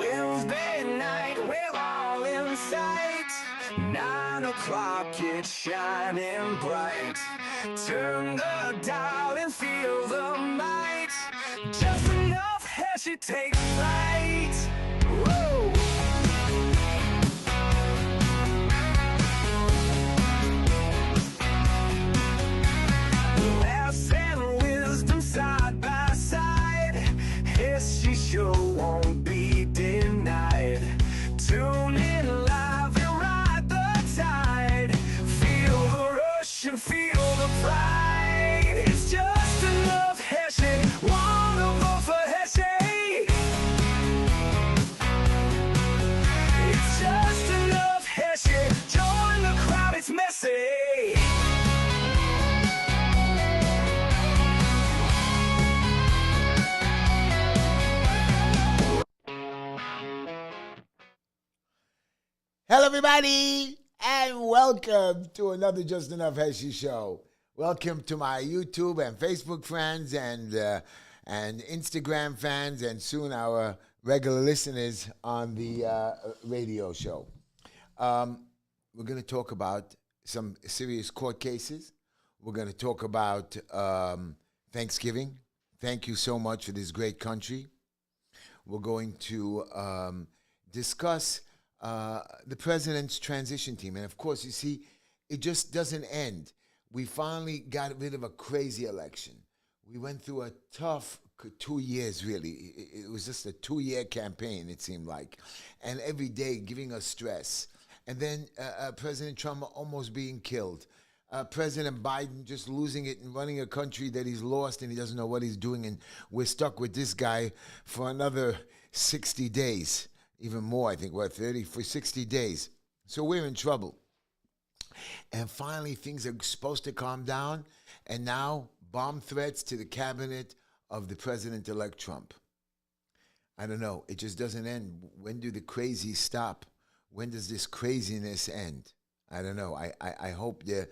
Wednesday night, we're all in sight. 9 o'clock, it's shining bright. Turn the dial and feel the might. Just enough Heshy take flight. Woo! Laughs and wisdom side by side. Heshy show won't be denied. Tune in live and ride the tide. Feel the rush and feel the pride. It's just enough Heshy. Wanna vote for Heshy? It's just enough Heshy. Join the crowd, it's messy. Hello, everybody, and welcome to another Just Enough Heshy show. Welcome to my YouTube and Facebook friends and Instagram fans, and soon our regular listeners on the radio show. We're going to talk about some serious court cases. We're going to talk about Thanksgiving. Thank you so much for this great country. We're going to discuss the president's transition team. And of course, you see, it just doesn't end. We finally got rid of a crazy election. We went through a tough 2 years, really. It was just a 2-year campaign, it seemed like. And every day giving us stress. And then President Trump almost being killed. President Biden just losing it and running a country that he's lost and he doesn't know what he's doing. And we're stuck with this guy for another 60 days. Even more, I think, 30 for 60 days. So we're in trouble. And finally, things are supposed to calm down. And now, bomb threats to the cabinet of the president-elect Trump. I don't know. It just doesn't end. When do the crazies stop? When does this craziness end? I don't know. I hope the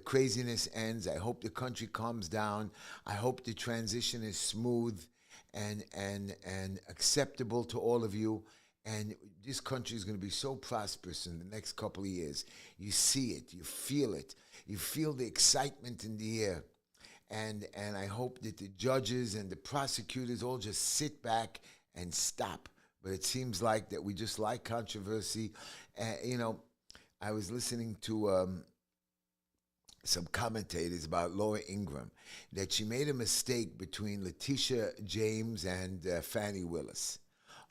craziness ends. I hope the country calms down. I hope the transition is smooth and acceptable to all of you. And this country is going to be so prosperous in the next couple of years. You see it. You feel it. You feel the excitement in the air. And I hope that the judges and the prosecutors all just sit back and stop. But it seems like that we just like controversy. I was listening to some commentators about Laura Ingraham, that she made a mistake between Letitia James and Fannie Willis.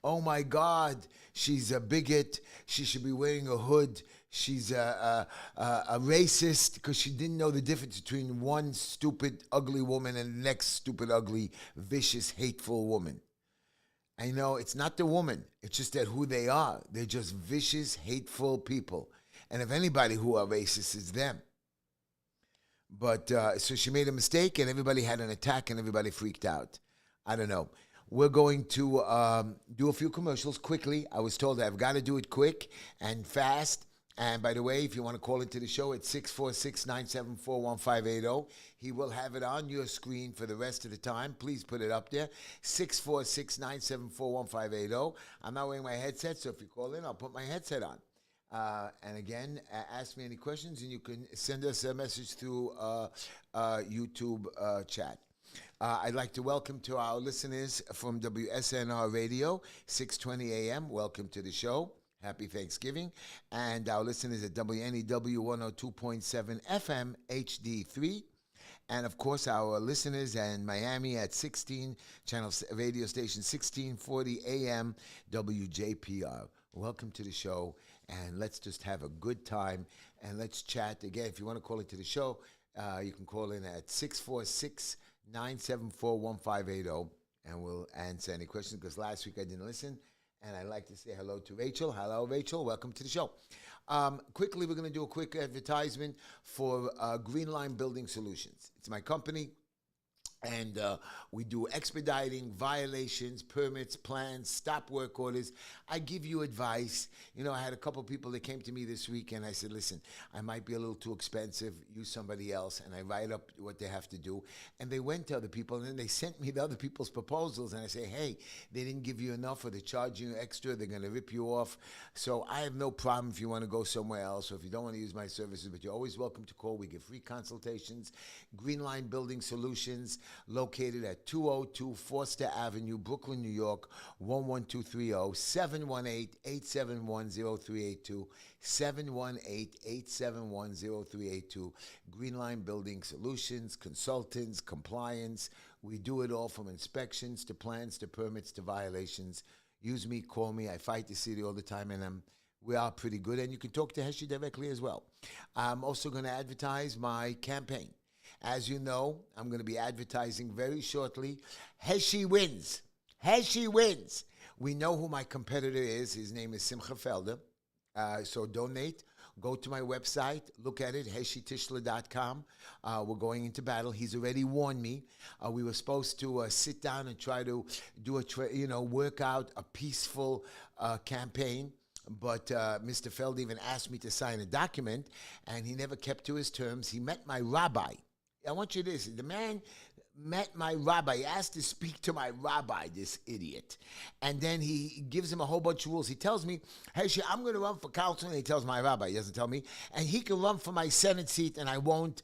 Oh my God, she's a bigot. She should be wearing a hood. She's a racist because she didn't know the difference between one stupid, ugly woman and the next stupid, ugly, vicious, hateful woman. I know it's not the woman. It's just that who they are. They're just vicious, hateful people. And if anybody who are racist, it's them. But so she made a mistake and everybody had an attack and everybody freaked out. I don't know. We're going to do a few commercials quickly. I was told I've got to do it quick and fast. And by the way, if you want to call into the show, it's 646-974-1580. He will have it on your screen for the rest of the time. Please put it up there, 646-974-1580. I'm not wearing my headset, so if you call in, I'll put my headset on. And again, ask me any questions, and you can send us a message through YouTube chat. I'd like to welcome to our listeners from WSNR Radio, 620 a.m. Welcome to the show. Happy Thanksgiving. And our listeners at WNEW 102.7 FM HD3. And, of course, our listeners in Miami at 16, channel radio station 1640 AM WJPR. Welcome to the show, and let's just have a good time, and let's chat. Again, if you want to call into the show, you can call in at 646-974-1580, and we'll answer any questions, because last week I didn't listen, and I'd like to say hello to Rachel. Hello, Rachel. Welcome to the show. Quickly, we're going to do a quick advertisement for Green Line Building Solutions. It's my company. And we do expediting, violations, permits, plans, stop work orders. I give you advice. You know, I had a couple people that came to me this week, and I said, listen, I might be a little too expensive. Use somebody else. And I write up what they have to do. And they went to other people, and then they sent me the other people's proposals. And I say, hey, they didn't give you enough, or they're charging you extra. They're going to rip you off. So I have no problem if you want to go somewhere else, or if you don't want to use my services, but you're always welcome to call. We give free consultations. Green Line Building Solutions, located at 202 Forster Avenue, Brooklyn, New York, 11230, 718-871-0382, 718-871-0382. Green Line Building Solutions, consultants, compliance. We do it all from inspections to plans to permits to violations. Use me, call me. I fight the city all the time, and we are pretty good. And you can talk to Heshy directly as well. I'm also going to advertise my campaign. As you know, I'm going to be advertising very shortly. Heshy wins. Heshy wins. We know who my competitor is. His name is Simcha Felder. So donate. Go to my website. Look at it, heshytishler.com. We're going into battle. He's already warned me. We were supposed to sit down and try to do work out a peaceful campaign. But Mr. Felder even asked me to sign a document, and he never kept to his terms. He met my rabbi. I want you to listen. The man met my rabbi. He asked to speak to my rabbi, this idiot. And then he gives him a whole bunch of rules. He tells me, hey, I'm going to run for council. And he tells my rabbi. He doesn't tell me. And he can run for my Senate seat, and I won't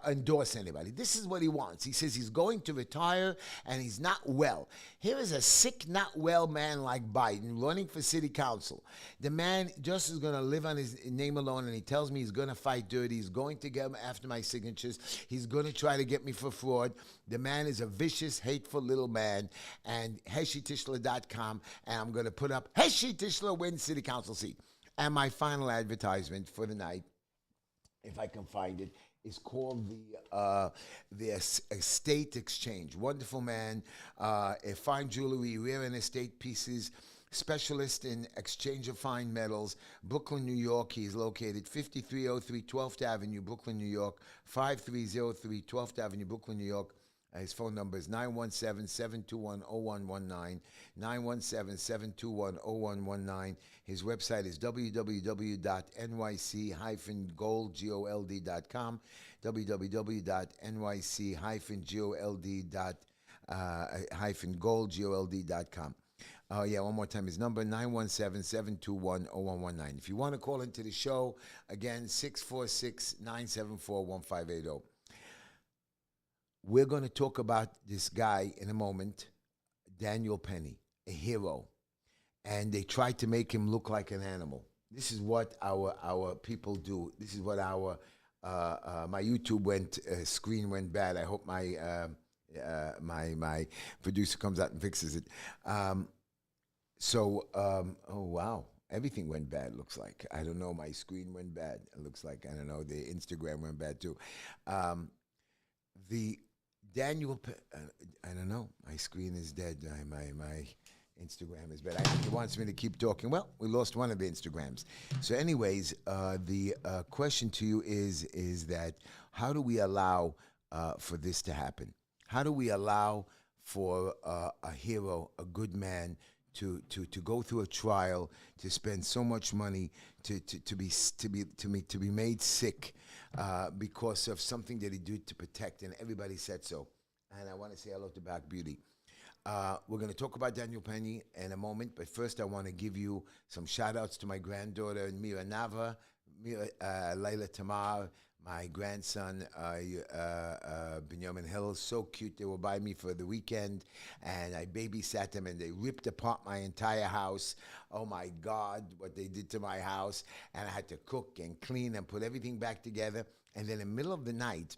endorse anybody. This is what he wants. He says he's going to retire, and he's not well. Here is a sick, not well man like Biden running for city council. The man just is going to live on his name alone, and he tells me he's going to fight dirty. He's going to get after my signatures. He's going to try to get me for fraud. The man is a vicious, hateful little man. And heshytishler.com, and I'm going to put up Heshy Tishler wins city council seat. And my final advertisement for the night, if I can find it, is called the Estate Exchange. Wonderful man, fine jewelry, rare and estate pieces, specialist in exchange of fine metals, Brooklyn, New York. He is located 5303 12th Avenue, Brooklyn, New York, 5303 12th Avenue, Brooklyn, New York. His phone number is 917-721-0119, 917-721-0119. His website is www.nyc-gold.com, www.nyc-gold.com. One more time. His number, 917-721-0119. If you want to call into the show, again, 646-974-1580. We're going to talk about this guy in a moment, Daniel Penny, a hero. And they tried to make him look like an animal. This is what our people do. This is what my YouTube screen went bad. I hope my producer comes out and fixes it. Oh wow, everything went bad. Looks like, I don't know. My screen went bad. It looks like, I don't know. The Instagram went bad too. The Daniel, I don't know. My screen is dead. My Instagram is bad. I think he wants me to keep talking. Well, we lost one of the Instagrams. So anyways, the question to you is that how do we allow for this to happen? How do we allow for a hero, a good man, to go through a trial, to spend so much money, to be made sick because of something that he did to protect, and everybody said so. And I want to say hello to Black Beauty. We're going to talk about Daniel Penny in a moment, but first I want to give you some shout-outs to my granddaughter, Mira Nava, Layla Tamar, my grandson, Benjamin Hill. So cute. They were by me for the weekend, and I babysat them, and they ripped apart my entire house. Oh, my God, what they did to my house. And I had to cook and clean and put everything back together. And then in the middle of the night,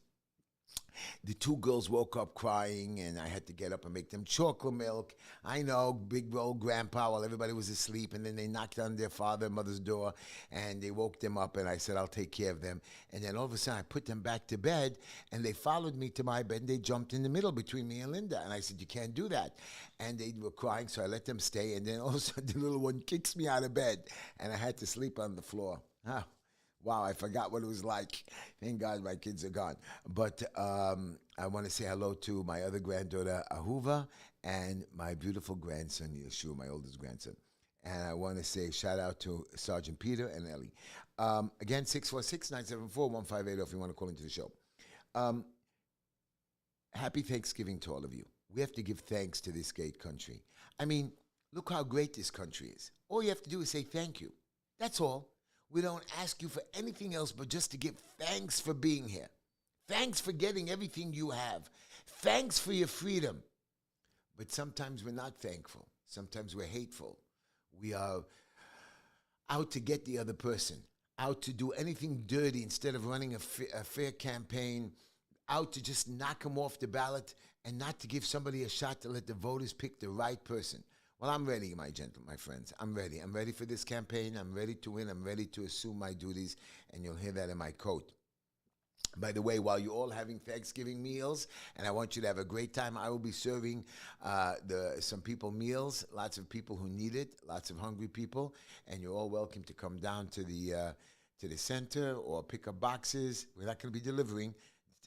the two girls woke up crying, and I had to get up and make them chocolate milk. I know, big old grandpa, while everybody was asleep, and then they knocked on their father and mother's door, and they woke them up, and I said, I'll take care of them. And then all of a sudden, I put them back to bed, and they followed me to my bed, and they jumped in the middle between me and Linda. And I said, you can't do that. And they were crying, so I let them stay, and then all of a sudden, the little one kicks me out of bed, and I had to sleep on the floor. Wow, I forgot what it was like. Thank God my kids are gone. But I want to say hello to my other granddaughter, Ahuva, and my beautiful grandson, Yeshua, my oldest grandson. And I want to say shout out to Sergeant Peter and Ellie. Again, 646-974-1580 if you want to call into the show. Happy Thanksgiving to all of you. We have to give thanks to this great country. I mean, look how great this country is. All you have to do is say thank you. That's all. We don't ask you for anything else but just to give thanks for being here. Thanks for getting everything you have. Thanks for your freedom. But sometimes we're not thankful. Sometimes we're hateful. We are out to get the other person, out to do anything dirty instead of running a fair campaign, out to just knock them off the ballot and not to give somebody a shot to let the voters pick the right person. Well, I'm ready, my friends. I'm ready. I'm ready for this campaign. I'm ready to win. I'm ready to assume my duties, and you'll hear that in my coat. By the way, while you're all having Thanksgiving meals, and I want you to have a great time, I will be serving some people meals, lots of people who need it, lots of hungry people, and you're all welcome to come down to the center or pick up boxes. We're not going to be delivering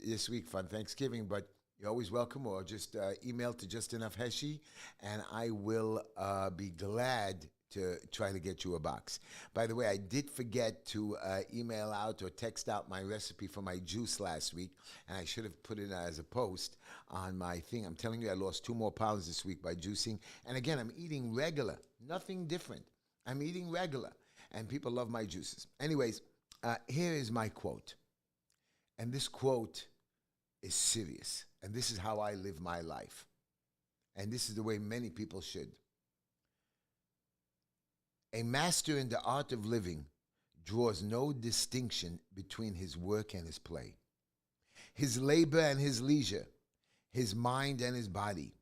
this week for Thanksgiving, but you're always welcome, or just email to Just Enough Heshy, and I will be glad to try to get you a box. By the way, I did forget to email out or text out my recipe for my juice last week, and I should have put it as a post on my thing. I'm telling you, I lost 2 more pounds this week by juicing. And again, I'm eating regular, nothing different. I'm eating regular, and people love my juices. Anyways, here is my quote, and this quote is serious. And this is how I live my life. And this is the way many people should. A master in the art of living draws no distinction between his work and his play, his labor and his leisure, his mind and his body,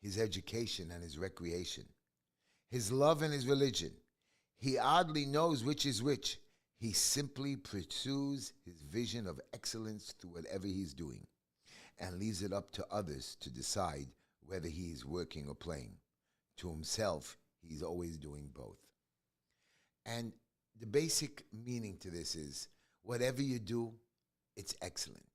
his education and his recreation, his love and his religion. He hardly knows which is which. He simply pursues his vision of excellence through whatever he's doing, and leaves it up to others to decide whether he is working or playing. To himself, he's always doing both. And the basic meaning to this is, whatever you do, it's excellent.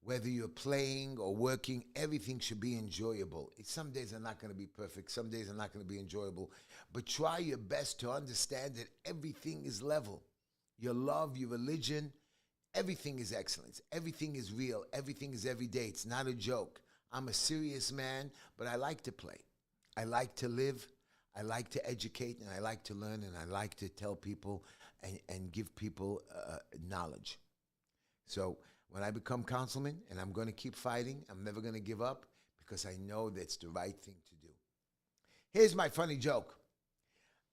Whether you're playing or working, everything should be enjoyable. Some days are not going to be perfect. Some days are not going to be enjoyable. But try your best to understand that everything is level. Your love, your religion, everything is excellence. Everything is real. Everything is every day. It's not a joke. I'm a serious man, but I like to play. I like to live. I like to educate, and I like to learn, and I like to tell people and give people knowledge. So when I become councilman, and I'm going to keep fighting, I'm never going to give up, because I know that's the right thing to do. Here's my funny joke.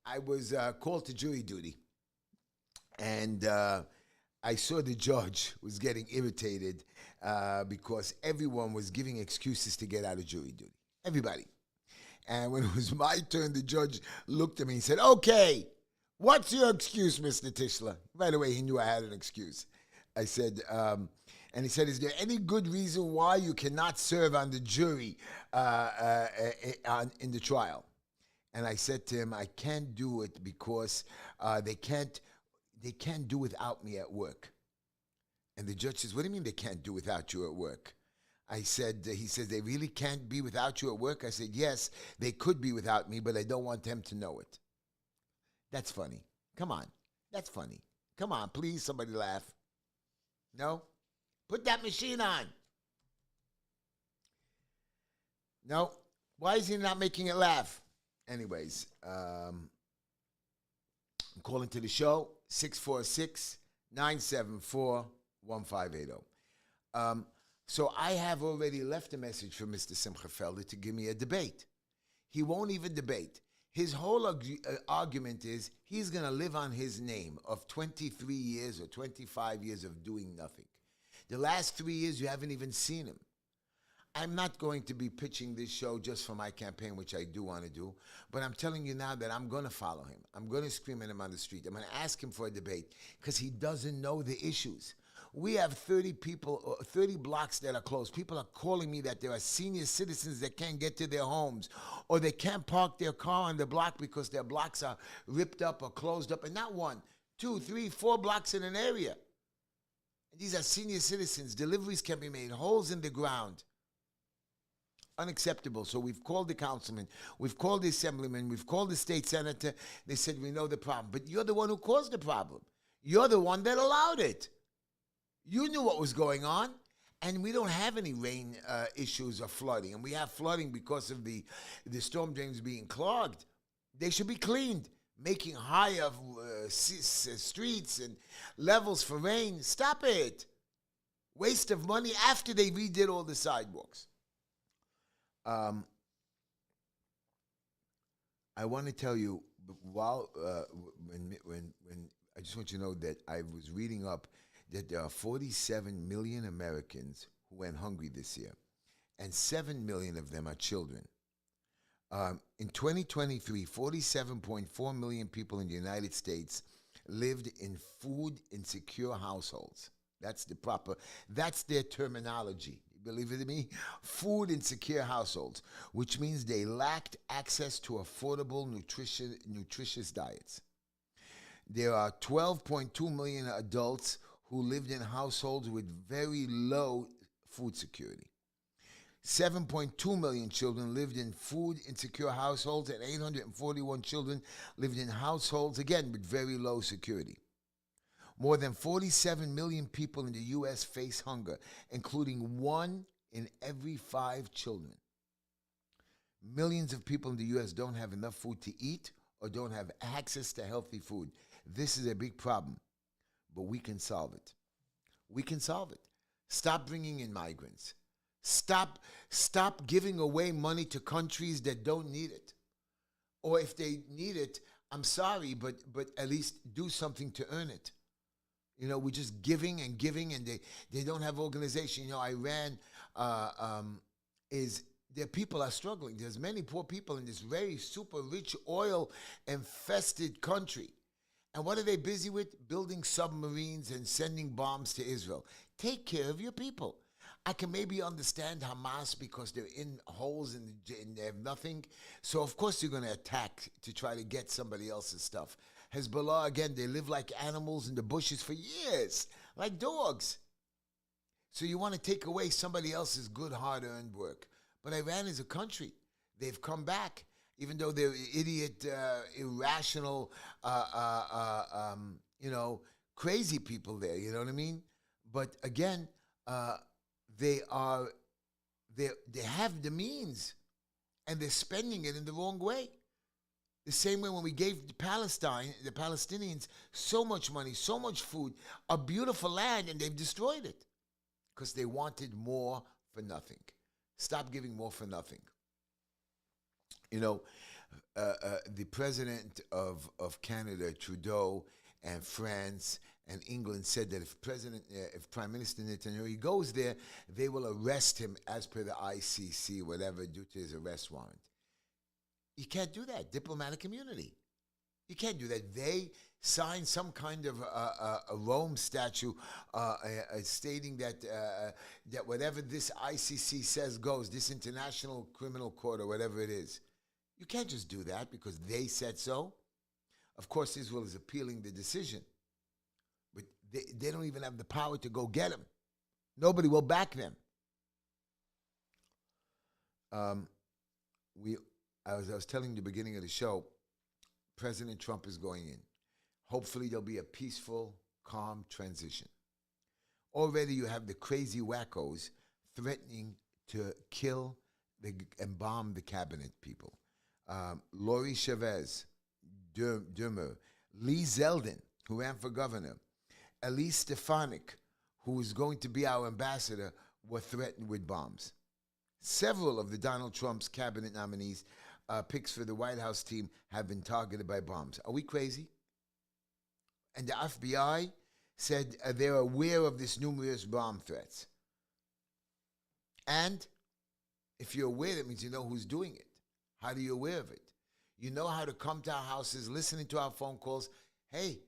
I was called to jury duty, and I saw the judge was getting irritated because everyone was giving excuses to get out of jury duty. Everybody. And when it was my turn, the judge looked at me and said, "Okay, what's your excuse, Mr. Tischler?" Right away, he knew I had an excuse. I said, and he said, "Is there any good reason why you cannot serve on the jury in the trial?" And I said to him, "I can't do it because they can't do without me at work." And the judge says, "What do you mean they can't do without you at work?" I said, he says, "They really can't be without you at work?" I said, "Yes, they could be without me, but I don't want them to know it." That's funny. Come on. That's funny. Come on, please, somebody laugh. No? Put that machine on. No? Why is he not making it laugh? Anyways, I'm calling to the show, 646-974-1580. So I have already left a message for Mr. Simcha Felder to give me a debate. He won't even debate. His whole argument is he's going to live on his name of 23 years or 25 years of doing nothing. The last 3 years, you haven't even seen him. I'm not going to be pitching this show just for my campaign, which I do want to do, but I'm telling you now that I'm going to follow him. I'm going to scream at him on the street. I'm going to ask him for a debate because he doesn't know the issues. We have 30 people, 30 blocks that are closed. People are calling me that there are senior citizens that can't get to their homes, or they can't park their car on the block because their blocks are ripped up or closed up. And not 1, 2, 3, 4 blocks in an area. And these are senior citizens. Deliveries can be made. Holes in the ground. Unacceptable. So we've called the councilman, we've called the assemblyman, we've called the state senator. They said, we know the problem. But you're the one who caused the problem. You're the one that allowed it. You knew what was going on. And we don't have any rain issues or flooding. And we have flooding because of the storm drains being clogged. They should be cleaned, making higher streets and levels for rain. Stop it. Waste of money after they redid all the sidewalks. I want to tell you, while when I just want you to know that I was reading up that there are 47 million Americans who went hungry this year, and 7 million of them are children. In 2023, 47.4 million people in the United States lived in food insecure households. That's their terminology. Believe it or me, food insecure households, which means they lacked access to affordable, nutritious diets. There are 12.2 million adults who lived in households with very low food security. 7.2 million children lived in food insecure households, and 841 children lived in households, again, with very low security. More than 47 million people in the U.S. face hunger, including 1 in every 5 children. Millions of people in the U.S. don't have enough food to eat or don't have access to healthy food. This is a big problem, but we can solve it. We can solve it. Stop bringing in migrants. Stop giving away money to countries that don't need it. Or if they need it, I'm sorry, but at least do something to earn it. You know, we're just giving, and they don't have organization. You know, Iran their people are struggling. There's many poor people in this very super rich oil infested country. And what are they busy with? Building submarines and sending bombs to Israel. Take care of your people. I can maybe understand Hamas because they're in holes and they have nothing. So, of course, they're going to attack to try to get somebody else's stuff. Hezbollah, again, they live like animals in the bushes for years, like dogs. So you want to take away somebody else's good, hard-earned work. But Iran is a country. They've come back, even though they're idiot, irrational, crazy people there, you know what I mean? But again, they have the means, and they're spending it in the wrong way. The same way when we gave the Palestinians, so much money, so much food, a beautiful land, and they've destroyed it because they wanted more for nothing. Stop giving more for nothing. You know, the president of Canada, Trudeau, and France and England said that if Prime Minister Netanyahu goes there, they will arrest him as per the ICC, whatever, due to his arrest warrant. You can't do that. Diplomatic immunity. You can't do that. They signed some kind of a Rome statute stating that whatever this ICC says goes, this International Criminal Court or whatever it is. You can't just do that because they said so. Of course, Israel is appealing the decision. But they don't even have the power to go get him. Nobody will back them. As I was telling you at the beginning of the show, President Trump is going in. Hopefully there'll be a peaceful, calm transition. Already you have the crazy wackos threatening to kill and bomb the cabinet people. Lori Chavez, Dermer, Lee Zeldin, who ran for governor, Elise Stefanik, who is going to be our ambassador, were threatened with bombs. Several of the Donald Trump's cabinet nominees, picks for the White House team, have been targeted by bombs. Are we crazy? And the FBI said they're aware of these numerous bomb threats. And if you're aware, that means you know who's doing it. How are you aware of it? You know how to come to our houses, listening to our phone calls. Hey,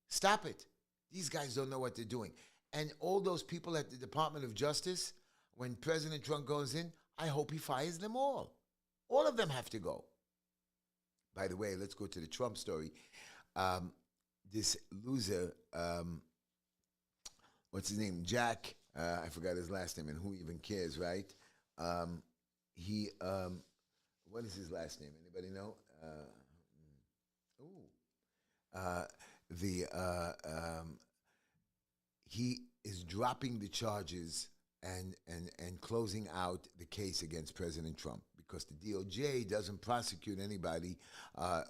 stop it. These guys don't know what they're doing. And all those people at the Department of Justice, when President Trump goes in, I hope he fires them all. All of them have to go. By the way, let's go to the Trump story. this loser, what's his name? Jack. I forgot his last name, and who even cares, right? He, what is his last name? Anybody know? Uh, the he is dropping the charges and closing out the case against President Trump because the DOJ doesn't prosecute anybody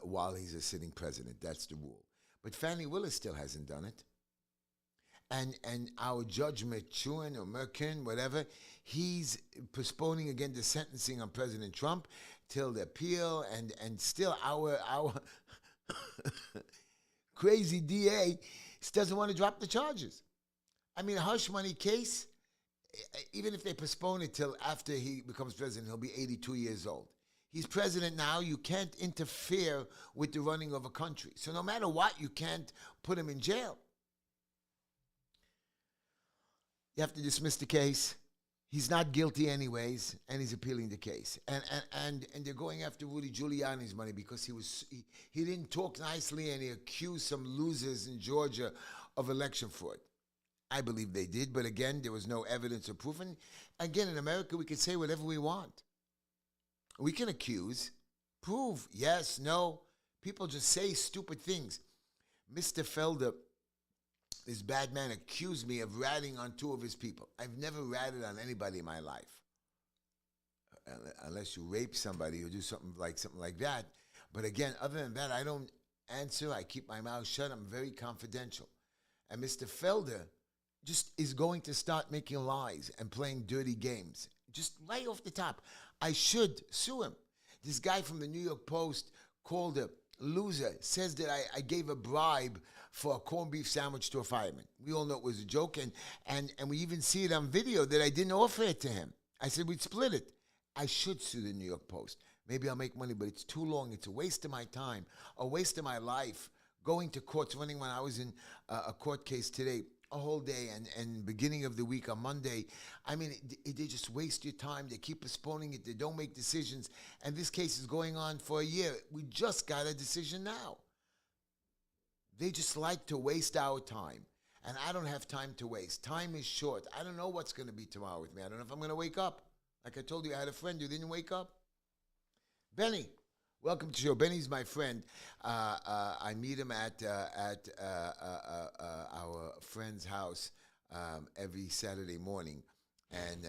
while he's a sitting president. That's the rule. But Fannie Willis still hasn't done it. And our Judge McCune or Merkin, whatever, he's postponing again the sentencing on President Trump till the appeal, and still our crazy DA doesn't want to drop the charges. I mean, a hush money case, even if they postpone it till after he becomes president, he'll be 82 years old. He's president now. You can't interfere with the running of a country. So no matter what, you can't put him in jail. You have to dismiss the case. He's not guilty anyways, and he's appealing the case. And they're going after Rudy Giuliani's money because he didn't talk nicely, and he accused some losers in Georgia of election fraud. I believe they did, but again, there was no evidence or proof. And again, in America, we can say whatever we want. We can accuse, prove, yes, no. People just say stupid things. Mr. Felder, this bad man, accused me of ratting on two of his people. I've never ratted on anybody in my life. Unless you rape somebody or do something like that. But again, other than that, I don't answer. I keep my mouth shut. I'm very confidential. And Mr. Felder just is going to start making lies and playing dirty games. Just right off the top. I should sue him. This guy from the New York Post called a loser, says that I gave a bribe for a corned beef sandwich to a fireman. We all know it was a joke, and we even see it on video that I didn't offer it to him. I said we'd split it. I should sue the New York Post. Maybe I'll make money, but it's too long. It's a waste of my time, a waste of my life. Going to courts, running when I was in a court case today, a whole day, and beginning of the week on Monday. I mean, they just waste your time. They keep postponing it. They don't make decisions. And this case is going on for a year. We just got a decision now. They just like to waste our time. And I don't have time to waste. Time is short. I don't know what's going to be tomorrow with me. I don't know if I'm going to wake up. Like I told you, I had a friend who didn't wake up. Benny, welcome to the show. Benny's my friend. I meet him at our friend's house every Saturday morning. And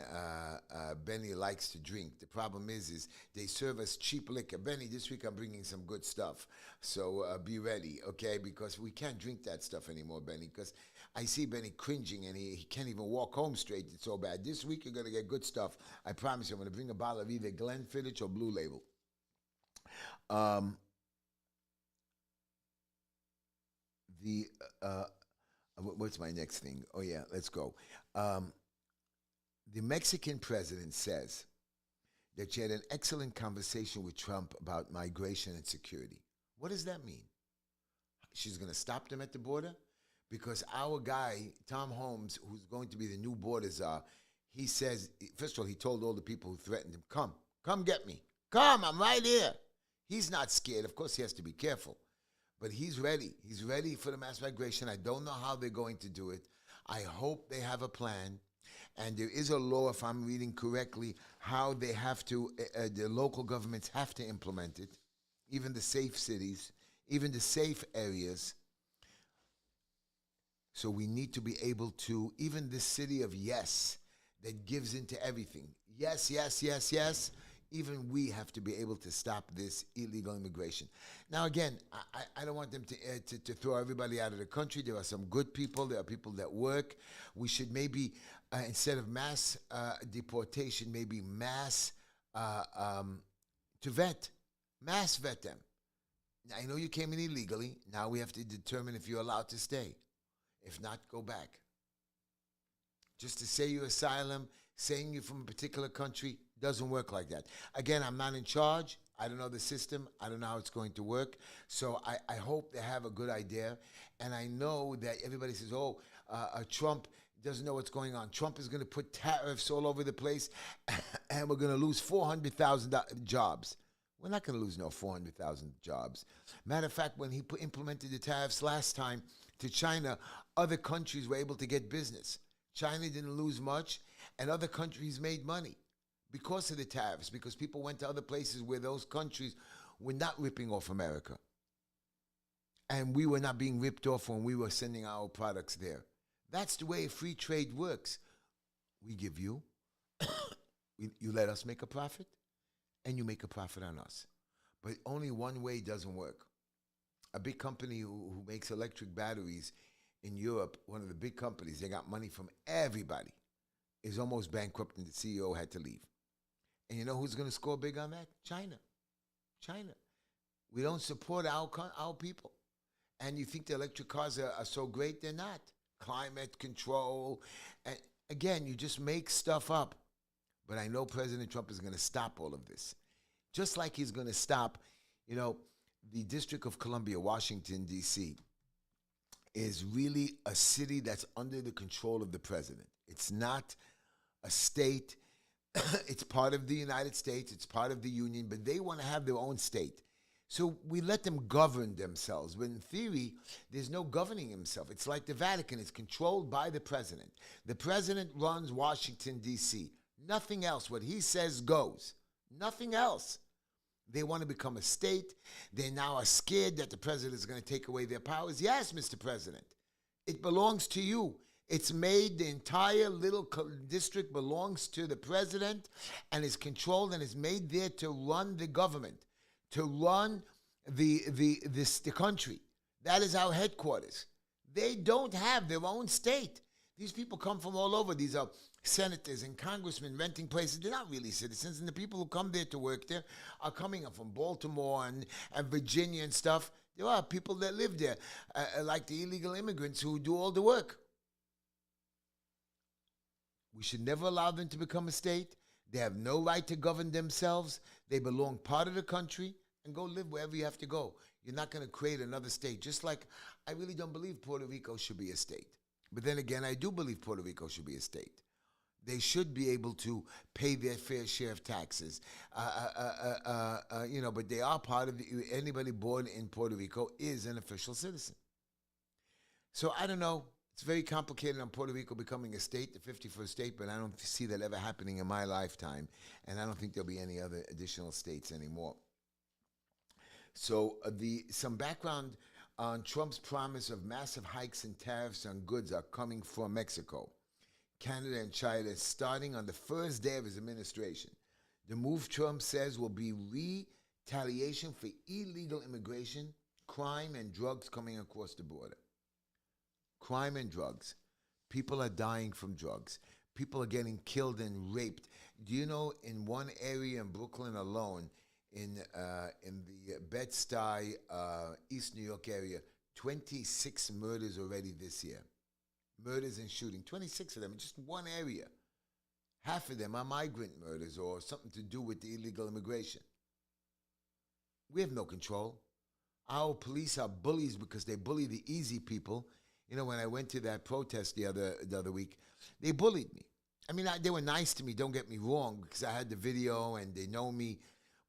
Benny likes to drink. The problem is they serve us cheap liquor. Benny, this week I'm bringing some good stuff. So be ready, okay? Because we can't drink that stuff anymore, Benny, because I see Benny cringing, and he can't even walk home straight. It's so bad. This week you're going to get good stuff. I promise you, I'm going to bring a bottle of either Glenfiddich or Blue Label. What's my next thing? Oh, yeah, let's go. The Mexican president says that she had an excellent conversation with Trump about migration and security. What does that mean? She's going to stop them at the border? Because our guy, Tom Holmes, who's going to be the new border czar, he says, first of all, he told all the people who threatened him, come get me. Come, I'm right here. He's not scared. Of course, he has to be careful. But he's ready. He's ready for the mass migration. I don't know how they're going to do it. I hope they have a plan. And there is a law, if I'm reading correctly, how they have to, the local governments have to implement it. Even the safe cities, even the safe areas. So we need to be able to, even the city of yes, that gives into everything. Yes, yes, yes, yes. Even we have to be able to stop this illegal immigration. Now, again, I don't want them to throw everybody out of the country. There are some good people. There are people that work. We should maybe, instead of mass deportation, maybe mass to vet. Mass vet them. Now, I know you came in illegally. Now we have to determine if you're allowed to stay. If not, go back. Just to say you're asylum, saying you're from a particular country, doesn't work like that. Again, I'm not in charge. I don't know the system. I don't know how it's going to work. So I hope they have a good idea. And I know that everybody says, Trump doesn't know what's going on. Trump is going to put tariffs all over the place, and we're going to lose 400,000 jobs. We're not going to lose no 400,000 jobs. Matter of fact, when he implemented the tariffs last time to China, other countries were able to get business. China didn't lose much, and other countries made money because of the tariffs, because people went to other places where those countries were not ripping off America. And we were not being ripped off when we were sending our products there. That's the way free trade works. We give you, you let us make a profit, and you make a profit on us. But only one way doesn't work. A big company who makes electric batteries in Europe, one of the big companies, they got money from everybody, is almost bankrupt and the CEO had to leave. And you know who's going to score big on that? China. China. We don't support our people. And you think the electric cars are so great? They're not. Climate control. And again, you just make stuff up. But I know President Trump is going to stop all of this. Just like he's going to stop, the District of Columbia, Washington, D.C., is really a city that's under the control of the president. It's not a state. It's part of the United States. It's part of the Union, but they want to have their own state. So we let them govern themselves. But in theory, there's no governing himself. It's like the Vatican. It's controlled by the president. The president runs Washington, D.C. Nothing else. What he says goes. Nothing else. They want to become a state. They now are scared that the president is going to take away their powers. Yes, Mr. President, it belongs to you. It's made, the entire little district belongs to the president and is controlled and is made there to run the government, to run the country. That is our headquarters. They don't have their own state. These people come from all over. These are senators and congressmen renting places. They're not really citizens, and the people who come there to work there are coming up from Baltimore and Virginia and stuff. There are people that live there, like the illegal immigrants who do all the work. We should never allow them to become a state. They have no right to govern themselves. They belong part of the country, and go live wherever you have to go. You're not going to create another state. Just like I really don't believe Puerto Rico should be a state. But then again, I do believe Puerto Rico should be a state. They should be able to pay their fair share of taxes. But they are part of anybody born in Puerto Rico is an official citizen. So I don't know. It's very complicated on Puerto Rico becoming a state, the 51st state, but I don't see that ever happening in my lifetime. And I don't think there'll be any other additional states anymore. So some background on Trump's promise of massive hikes in tariffs on goods are coming from Mexico, Canada, and China starting on the first day of his administration. The move, Trump says, will be retaliation for illegal immigration, crime, and drugs coming across the border. Crime and drugs. People are dying from drugs. People are getting killed and raped. Do you know in one area in Brooklyn alone, in the Bed-Stuy, East New York area, 26 murders already this year. Murders and shooting, 26 of them in just one area. Half of them are migrant murders or something to do with the illegal immigration. We have no control. Our police are bullies because they bully the easy people. When I went to that protest the other week, they bullied me. I mean, they were nice to me, don't get me wrong, because I had the video and they know me.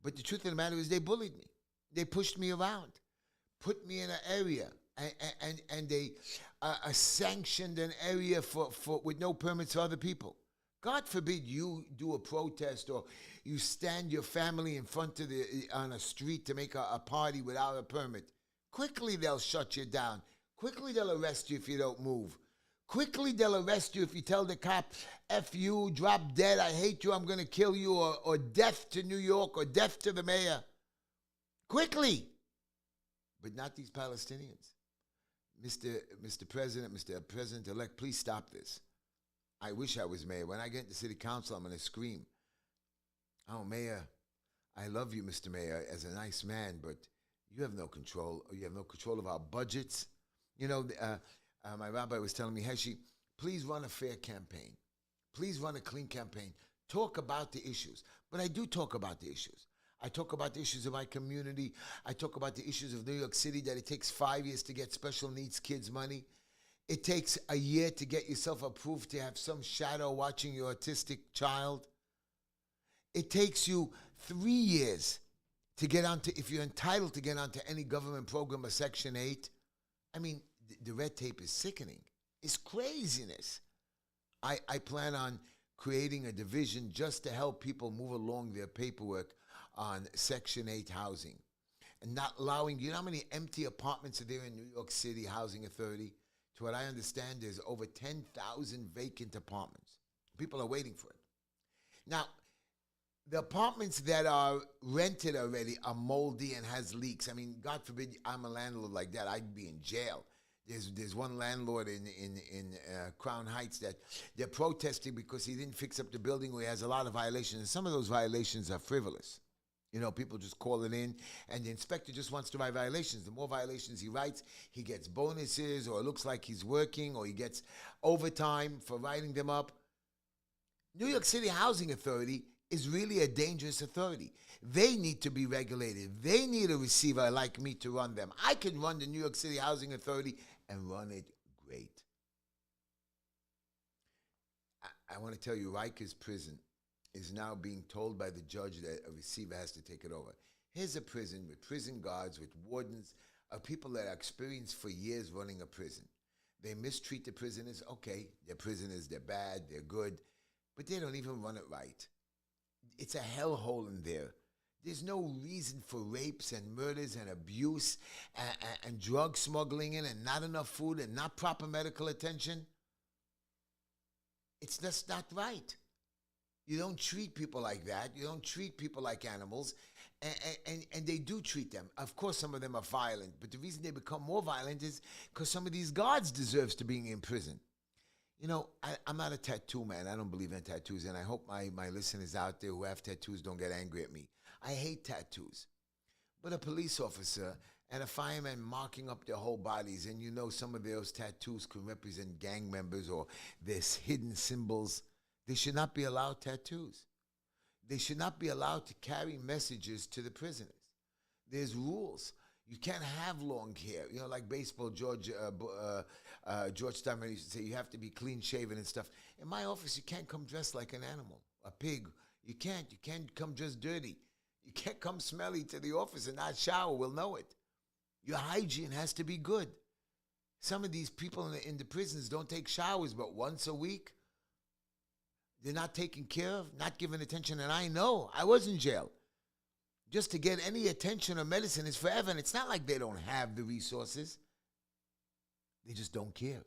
But the truth of the matter is they bullied me. They pushed me around, put me in an area, and they sanctioned an area for with no permits for other people. God forbid you do a protest or you stand your family in front of on a street to make a party without a permit. Quickly they'll shut you down. Quickly they'll arrest you if you don't move. Quickly they'll arrest you if you tell the cop, F you, drop dead, I hate you, I'm going to kill you, or death to New York, or death to the mayor. Quickly. But not these Palestinians. Mr. President, Mr. President-elect, please stop this. I wish I was mayor. When I get into city council, I'm going to scream. Oh, mayor, I love you, Mr. Mayor, as a nice man, but you have no control. You have no control of our budgets. My rabbi was telling me, Heshy, please run a fair campaign. Please run a clean campaign. Talk about the issues. But I do talk about the issues. I talk about the issues of my community. I talk about the issues of New York City, that it takes 5 years to get special needs kids money. It takes a year to get yourself approved to have some shadow watching your autistic child. It takes you 3 years to get onto, if you're entitled to get onto any government program or Section 8, I mean, the red tape is sickening. It's craziness. I plan on creating a division just to help people move along their paperwork on Section 8 housing. And not allowing, you know how many empty apartments are there in New York City Housing Authority? To what I understand, there's over 10,000 vacant apartments. People are waiting for it. Now, the apartments that are rented already are moldy and has leaks. I mean, God forbid I'm a landlord like that. I'd be in jail. There's one landlord in Crown Heights that they're protesting because he didn't fix up the building where he has a lot of violations. And some of those violations are frivolous. You know, people just call it in, and the inspector just wants to write violations. The more violations he writes, he gets bonuses, or it looks like he's working, or he gets overtime for writing them up. New York City Housing Authority is really a dangerous authority. They need to be regulated. They need a receiver like me to run them. I can run the New York City Housing Authority and run it great. I want to tell you, Rikers Prison is now being told by the judge that a receiver has to take it over. Here's a prison with prison guards, with wardens, of people that are experienced for years running a prison. They mistreat the prisoners. Okay, they're prisoners, they're bad, they're good, but they don't even run it right. It's a hellhole in there. There's no reason for rapes and murders and abuse and drug smuggling in, and not enough food and not proper medical attention. It's just not right. You don't treat people like that. You don't treat people like animals. And they do treat them. Of course, some of them are violent, but the reason they become more violent is because some of these guards deserves to be in prison. You know, I'm not a tattoo man. I don't believe in tattoos, and I hope my listeners out there who have tattoos don't get angry at me. I hate tattoos. But a police officer and a fireman marking up their whole bodies, and you know some of those tattoos could represent gang members or there's hidden symbols. They should not be allowed tattoos. They should not be allowed to carry messages to the prisoners. There's rules. You can't have long hair. You know, like baseball, George Steinbrenner used to say, you have to be clean shaven and stuff. In my office, you can't come dressed like an animal, a pig. You can't. You can't come just dirty. You can't come smelly to the office and not shower. We'll know it. Your hygiene has to be good. Some of these people in the prisons don't take showers but once a week. They're not taken care of, not given attention. And I know, I was in jail. Just to get any attention or medicine is forever. And it's not like they don't have the resources. They just don't care.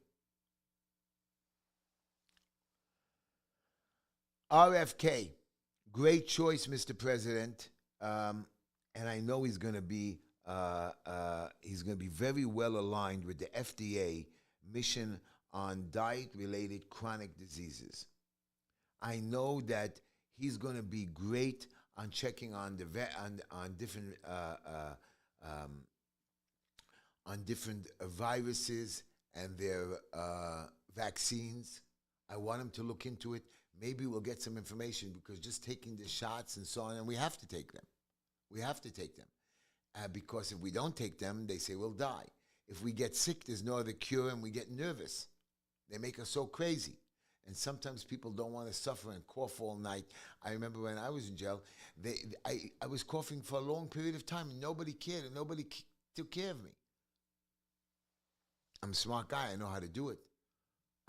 RFK, great choice, Mr. President. And I know he's going to be very well aligned with the FDA mission on diet-related chronic diseases. I know that he's going to be great on checking on different viruses and their vaccines. I want him to look into it. Maybe we'll get some information, because just taking the shots and so on, and we have to take them. We have to take them. Because if we don't take them, they say we'll die. If we get sick, there's no other cure, and we get nervous. They make us so crazy. And sometimes people don't want to suffer and cough all night. I remember when I was in jail, I was coughing for a long period of time, and nobody cared, and nobody took care of me. I'm a smart guy. I know how to do it.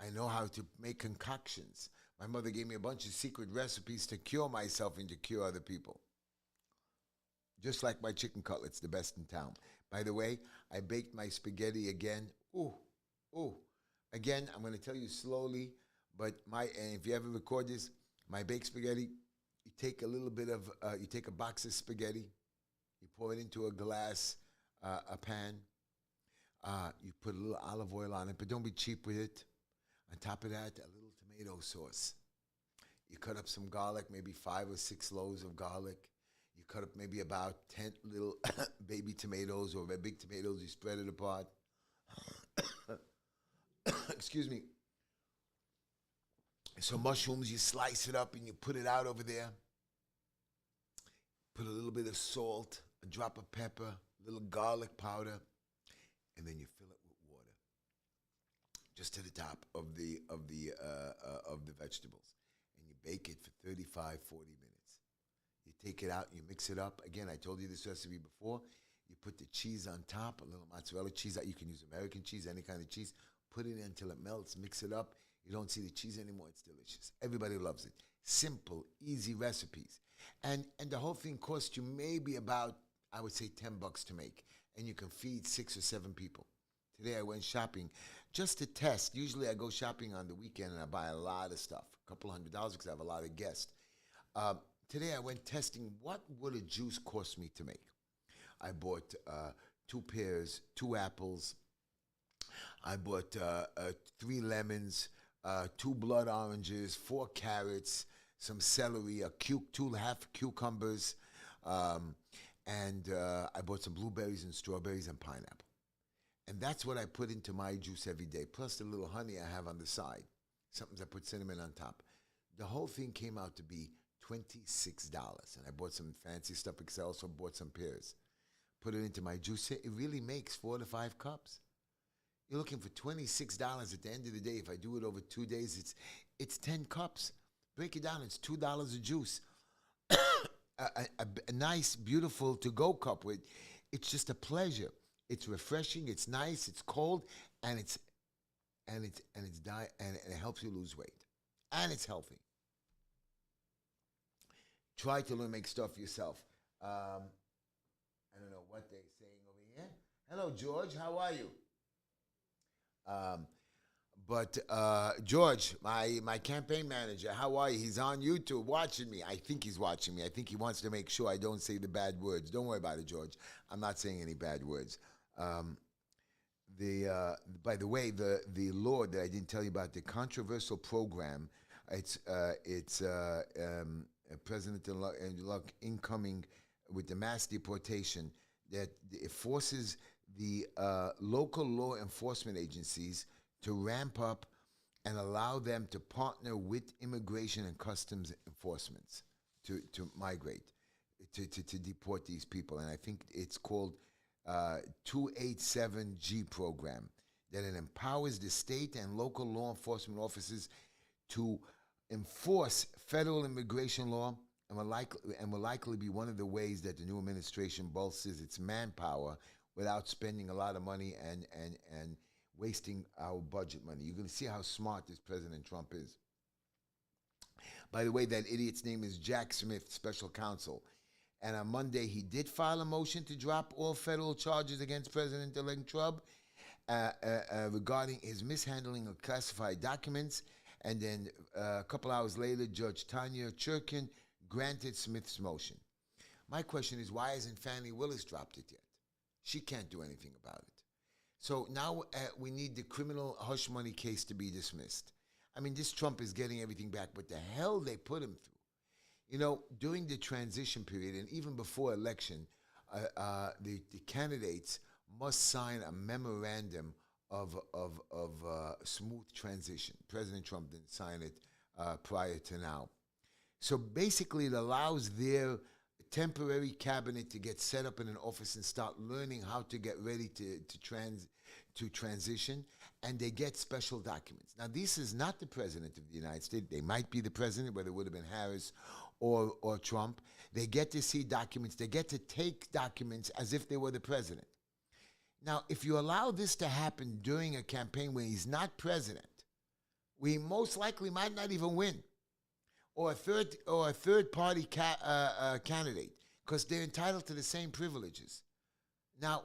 I know how to make concoctions. My mother gave me a bunch of secret recipes to cure myself and to cure other people. Just like my chicken cutlets, the best in town. By the way, I baked my spaghetti again. Again, I'm going to tell you slowly, but and if you ever record this, my baked spaghetti, you take a little bit of, you take a box of spaghetti, you pour it into a glass, a pan, you put a little olive oil on it, but don't be cheap with it. On top of that, a little tomato sauce. You cut up some garlic, maybe 5 or 6 loaves of garlic. You cut up maybe about 10 little baby tomatoes or big tomatoes. You spread it apart. Excuse me. So mushrooms, you slice it up and you put it out over there. Put a little bit of salt, a drop of pepper, a little garlic powder, and then you fill it with water, just to the top of the vegetables, and you bake it for 35, 40 minutes. You take it out, you mix it up. Again, I told you this recipe before. You put the cheese on top, a little mozzarella cheese. You can use American cheese, any kind of cheese. Put it in until it melts, mix it up. You don't see the cheese anymore. It's delicious. Everybody loves it. Simple, easy recipes. And the whole thing costs you maybe about, I would say, $10 to make. And you can feed 6 or 7 people. Today I went shopping just to test. Usually I go shopping on the weekend and I buy a lot of stuff, a couple $100 because I have a lot of guests. Today I went testing what would a juice cost me to make. I bought 2 pears, 2 apples. I bought 3 lemons, 2 blood oranges, 4 carrots, some celery, 2.5 cucumbers, and I bought some blueberries and strawberries and pineapple. And that's what I put into my juice every day, plus the little honey I have on the side. Sometimes I put cinnamon on top. The whole thing came out to be $26. And I bought some fancy stuff because I also bought some pears. Put it into my juicer. It really makes 4 to 5 cups. You're looking for $26 at the end of the day. If I do it over 2 days, it's 10 cups. Break it down. It's $2 a juice. a nice, beautiful to-go cup with. It's just a pleasure. It's refreshing. It's nice. It's cold, and it helps you lose weight, and it's healthy. Try to learn to make stuff yourself. I don't know what they're saying over here. Hello, George. How are you? George, my campaign manager, how are you? He's on YouTube watching me. I think he's watching me. I think he wants to make sure I don't say the bad words. Don't worry about it, George. I'm not saying any bad words. By the way, the law that I didn't tell you about, the controversial program, it's President-elect incoming with the mass deportation, that it forces the local law enforcement agencies to ramp up and allow them to partner with immigration and customs enforcements to migrate, to deport these people. And I think it's called 287G program, that it empowers the state and local law enforcement officers to enforce federal immigration law, and will likely be one of the ways that the new administration bolsters its manpower without spending a lot of money and wasting our budget money. You're going to see how smart this President Trump is. By the way, that idiot's name is Jack Smith, special counsel. And on Monday, he did file a motion to drop all federal charges against President-elect Trump regarding his mishandling of classified documents. And then a couple hours later, Judge Tanya Churkin granted Smith's motion. My question is, why hasn't Fannie Willis dropped it yet? She can't do anything about it. So now we need the criminal hush money case to be dismissed. I mean, this Trump is getting everything back, but the hell they put him through. You know, during the transition period and even before election, the candidates must sign a memorandum of smooth transition. President Trump didn't sign it prior to now. So basically, it allows their temporary cabinet to get set up in an office and start learning how to get ready to transition, and they get special documents. Now, this is not the President of the United States. They might be the President, whether it would have been Harris or Trump. They get to see documents. They get to take documents as if they were the President. Now, if you allow this to happen during a campaign when he's not President, we most likely might not even win, or a third party candidate, because they're entitled to the same privileges. Now,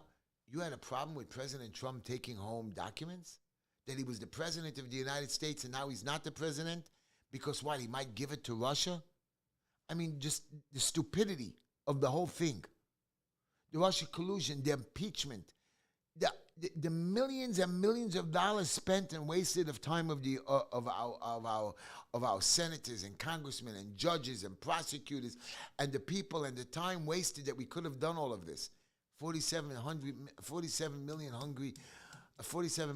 you had a problem with President Trump taking home documents? That he was the President of the United States and now he's not the President? Because what, he might give it to Russia? I mean, just the stupidity of the whole thing. The Russia collusion, the impeachment, the millions and millions of dollars spent and wasted of time of our senators and congressmen and judges and prosecutors, and the people and the time wasted that we could have done all of this. 47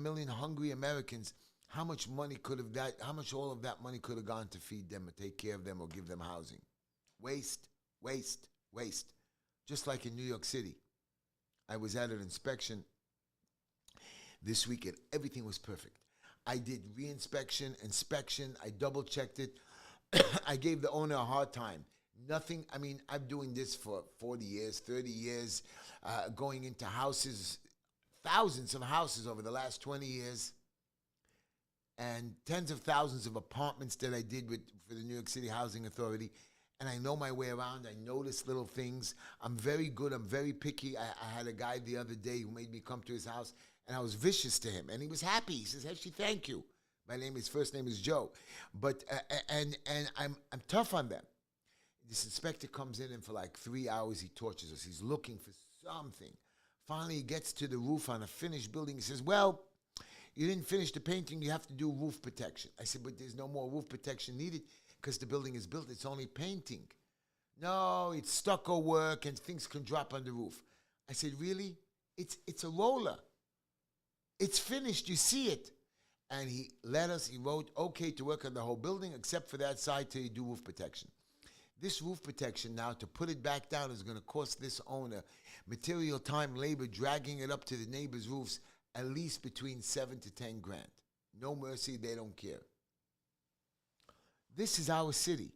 million hungry Americans. How much money could have that? How much all of that money could have gone to feed them or take care of them or give them housing? Waste, waste, waste. Just like in New York City, I was at an inspection this week and everything was perfect. I did inspection. I double checked it. I gave the owner a hard time. Nothing, I mean, I'm doing this for 40 years, 30 years, going into houses, thousands of houses over the last 20 years, and tens of thousands of apartments that I did for the New York City Housing Authority. And I know my way around. I notice little things. I'm very good. I'm very picky. I had a guy the other day who made me come to his house, and I was vicious to him. And he was happy. He says, Heshy, thank you. His first name is Joe. But, and I'm tough on them. This inspector comes in, and for like 3 hours, he tortures us. He's looking for something. Finally, he gets to the roof on a finished building. He says, well, you didn't finish the painting. You have to do roof protection. I said, but there's no more roof protection needed because the building is built. It's only painting. No, it's stucco work and things can drop on the roof. I said, really? It's a roller. It's finished. You see it. And he wrote, okay to work on the whole building except for that side till you do roof protection. This roof protection now, to put it back down, is going to cost this owner material, time, labor, dragging it up to the neighbors' roofs, at least between 7 to 10 grand. No mercy, they don't care. This is our city.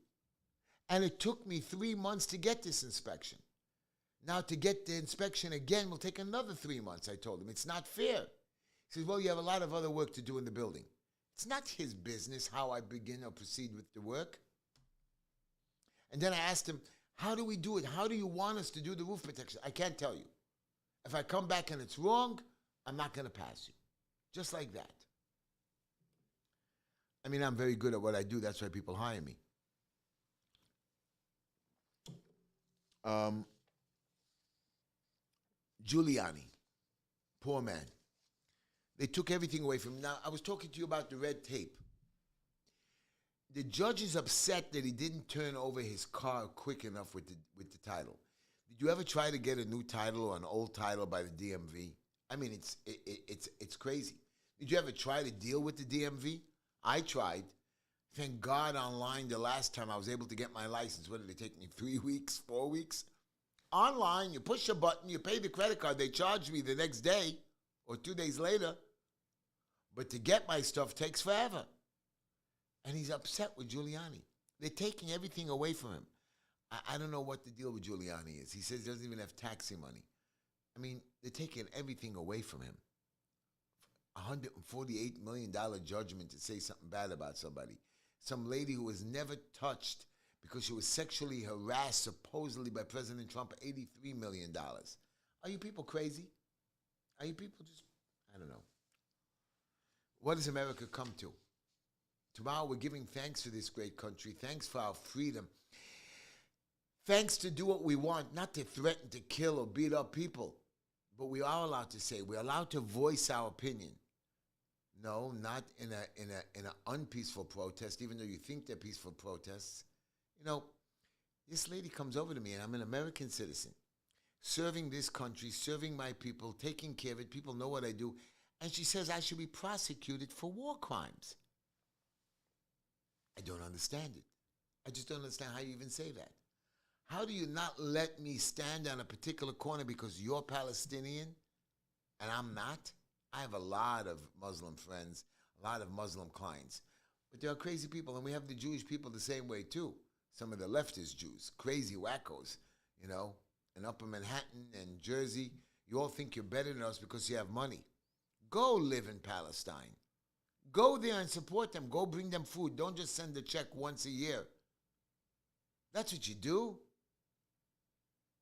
And it took me 3 months to get this inspection. Now to get the inspection again will take another 3 months, I told him. It's not fair. He says, well, you have a lot of other work to do in the building. It's not his business how I begin or proceed with the work. And then I asked him, how do we do it? How do you want us to do the roof protection? I can't tell you. If I come back and it's wrong, I'm not going to pass you. Just like that. I mean, I'm very good at what I do. That's why people hire me. Giuliani, poor man. They took everything away from him. Now, I was talking to you about the red tape. The judge is upset that he didn't turn over his car quick enough with the title. Did you ever try to get a new title or an old title by the DMV? I mean, it's crazy. Did you ever try to deal with the DMV? I tried. Thank God online the last time I was able to get my license. What did it take me, 3 weeks, 4 weeks? Online, you push a button, you pay the credit card. They charge me the next day or 2 days later. But to get my stuff takes forever. And he's upset with Giuliani. They're taking everything away from him. I don't know what the deal with Giuliani is. He says he doesn't even have taxi money. I mean, they're taking everything away from him. $148 million judgment to say something bad about somebody. Some lady who was never touched because she was sexually harassed, supposedly by President Trump, $83 million. Are you people crazy? Are you people just, I don't know. What does America come to? Tomorrow we're giving thanks for this great country. Thanks for our freedom. Thanks to do what we want, not to threaten to kill or beat up people. But we are allowed to say, we're allowed to voice our opinion. No, not in an unpeaceful protest, even though you think they're peaceful protests. You know, this lady comes over to me, and I'm an American citizen, serving this country, serving my people, taking care of it. People know what I do. And she says I should be prosecuted for war crimes. I don't understand it. I just don't understand how you even say that. How do you not let me stand on a particular corner because you're Palestinian and I'm not? I have a lot of Muslim friends, a lot of Muslim clients. But there are crazy people, and we have the Jewish people the same way too. Some of the leftist Jews, crazy wackos, you know, in Upper Manhattan and Jersey. You all think you're better than us because you have money. Go live in Palestine. Go there and support them. Go bring them food. Don't just send a check once a year. That's what you do.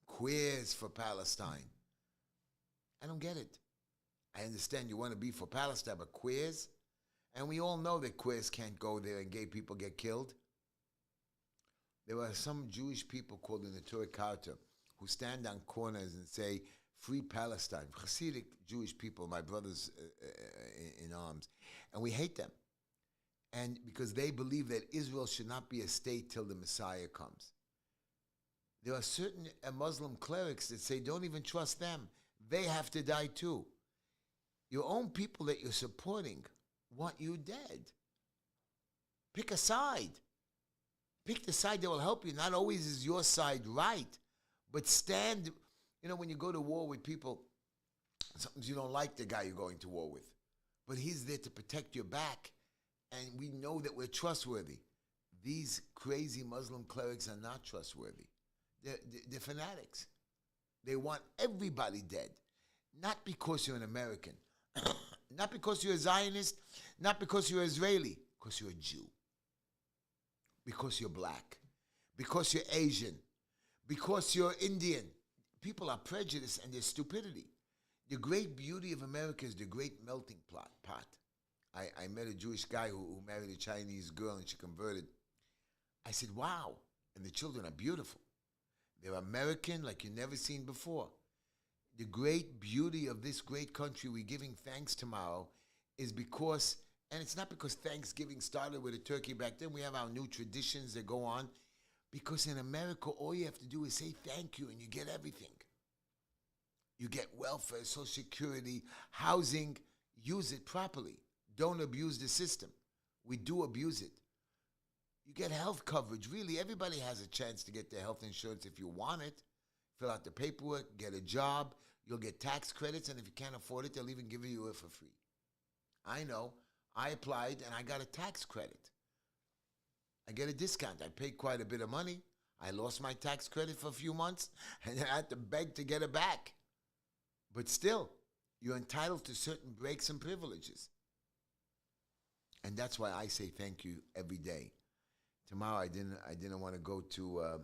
Queers for Palestine. I don't get it. I understand you want to be for Palestine, but queers? And we all know that queers can't go there and gay people get killed. There are some Jewish people called the Neturei Karta who stand on corners and say, free Palestine. Hasidic Jewish people, my brothers in arms. And we hate them. And because they believe that Israel should not be a state till the Messiah comes. There are certain Muslim clerics that say, don't even trust them. They have to die too. Your own people that you're supporting want you dead. Pick a side. Pick the side that will help you. Not always is your side right, but stand. You know, when you go to war with people, sometimes you don't like the guy you're going to war with, but he's there to protect your back, and we know that we're trustworthy. these crazy Muslim clerics are not trustworthy. They're fanatics. They want everybody dead. Not because you're an American, not because you're a Zionist, not because you're Israeli, because you're a Jew, because you're black, because you're Asian, because you're Indian. People are prejudiced and there's stupidity. The great beauty of America is the great melting pot. I met a Jewish guy who married a Chinese girl and she converted. I said, wow, and the children are beautiful. They're American like you've never seen before. The great beauty of this great country we're giving thanks tomorrow is because, and it's not because Thanksgiving started with a turkey back then. We have our new traditions that go on. Because in America, all you have to do is say thank you and you get everything. You get welfare, Social Security, housing. Use it properly. Don't abuse the system. We do abuse it. You get health coverage. Really, everybody has a chance to get their health insurance if you want it. Fill out the paperwork, get a job. You'll get tax credits, and if you can't afford it, they'll even give you it for free. I know. I applied, and I got a tax credit. I get a discount. I paid quite a bit of money. I lost my tax credit for a few months, and I had to beg to get it back. But still, you're entitled to certain breaks and privileges. And that's why I say thank you every day. Tomorrow, I didn't want to go to.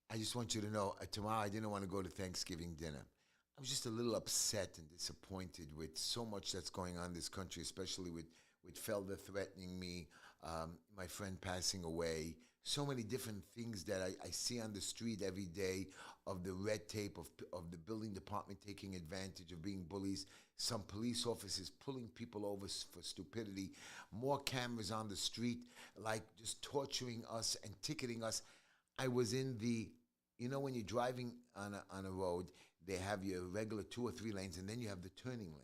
I just want you to know, tomorrow I didn't want to go to Thanksgiving dinner. I was just a little upset and disappointed with so much that's going on in this country, especially with Felder threatening me, my friend passing away, so many different things that I see on the street every day of the red tape of the building department taking advantage of being bullies, some police officers pulling people over for stupidity, more cameras on the street, like just torturing us and ticketing us. I was in the, when you're driving on a road, they have your regular 2 or 3 lanes, and then you have the turning lane.